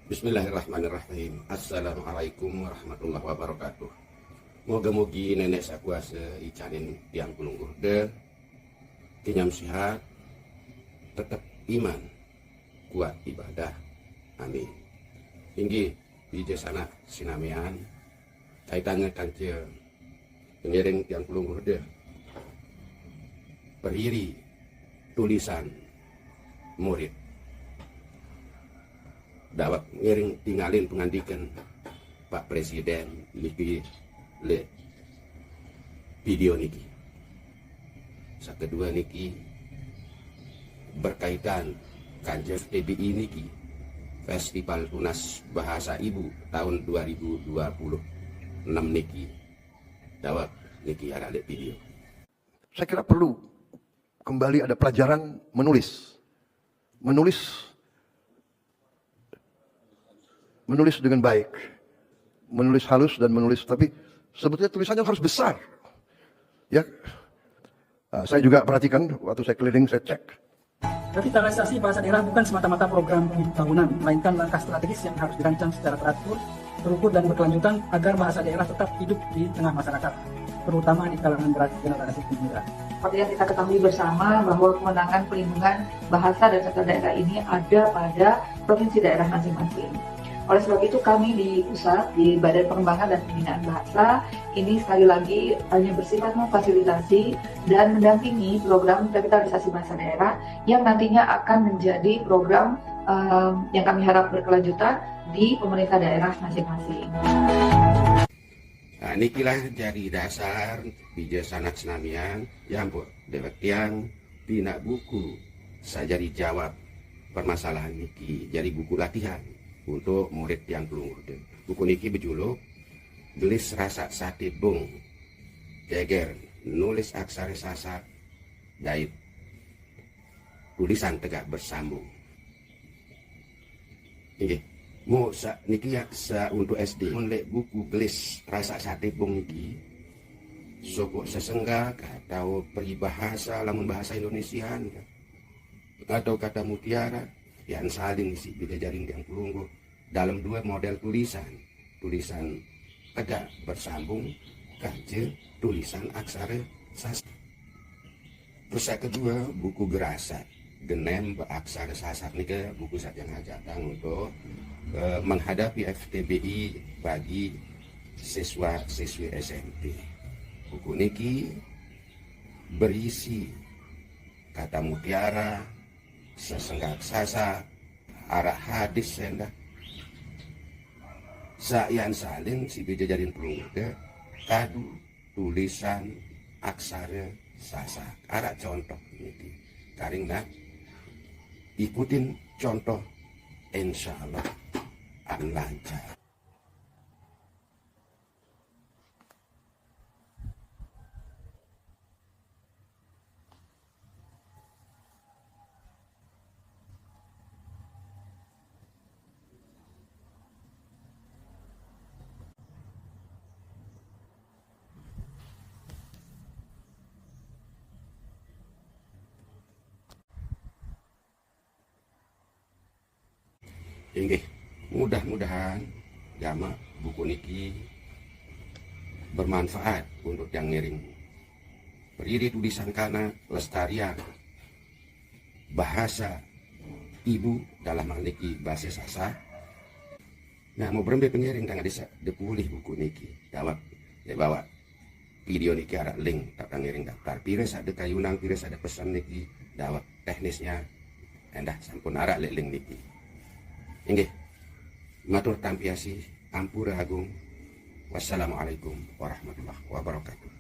Bismillahirrahmanirrahim. Assalamualaikum warahmatullahi wabarakatuh. Moga-mogi nenek sakuasa icanin tiang kulungguh de kenyam sehat, tetap iman, kuat ibadah. Amin. Tinggi di sana sinamian kaitannya kanca pengiring tiang kulungguh de periri tulisan murid dapat ngiring tinggalin pengandikan Pak Presiden niki le video niki. Kedua niki berkaitan kanjeng TBI niki Festival Tunas Bahasa Ibu tahun 2026 niki dapat niki ada video. Saya kira perlu kembali ada pelajaran menulis dengan baik, menulis halus dan menulis, tapi sebetulnya tulisannya harus besar. Ya, saya juga perhatikan waktu saya keliling, saya cek. Revitalisasi bahasa daerah bukan semata-mata program pembangunan, melainkan langkah strategis yang harus dirancang secara teratur, terukur dan berkelanjutan agar bahasa daerah tetap hidup di tengah masyarakat, terutama di kalangan generasi muda. Seperti yang kita ketahui bersama bahwa kewenangan pelindungan bahasa dan sastra daerah ini ada pada provinsi daerah masing-masing. Oleh sebab itu kami di pusat, di Badan Pengembangan dan Pembinaan Bahasa, ini sekali lagi hanya bersifat memfasilitasi dan mendampingi program revitalisasi bahasa daerah yang nantinya akan menjadi program yang kami harap berkelanjutan di pemerintah daerah masing-masing. Nah, inilah jadi dasar bija sanak senamian yang dewek tiang tina buku saya jadi jawab permasalahan niki jadi buku latihan untuk murid yang kulungguh. Buku niki berjuluk Gelis Rasa Sate Bung Geger Nulis Aksara Sasak Dait Tulisan Tegak Bersambung. Ini mau niki ya untuk SD mulai buku Gelis Rasa Sate Bung niki sokok sesenggak atau peribahasa lamun bahasa Indonesiaan atau kata mutiara yang saling isi beda jaring yang kulungguh dalam dua model tulisan tegak bersambung kaca tulisan aksara sasak. Terus yang kedua buku Gerasa Genem Aksara Sasak nih ke buku saja ngajakan untuk menghadapi FTBI bagi siswa-siswi SMP. Buku niki berisi kata mutiara, sesenggak sasak, arah hadis sendah. Sayan salin si bija jadin pelungga kadu tulisan aksara sasak. Arah contoh niki. Karena ikutin contoh, insya Allah akan lancar. Ini mudah-mudahan jama buku niki bermanfaat untuk yang ngiring periri tulisan kana lestarian bahasa ibu dalam hal niki bahasa Sasak. Nah mau berembe pengiring tangga desa depulih buku niki jawab ya bawa video niki ada link tak ngiring daftar pires ada kayunang pires ada pesan niki jawab teknisnya endah sampun arak link niki. Inggih, matur tampiasi ampura agung. Wassalamualaikum warahmatullahi wabarakatuh.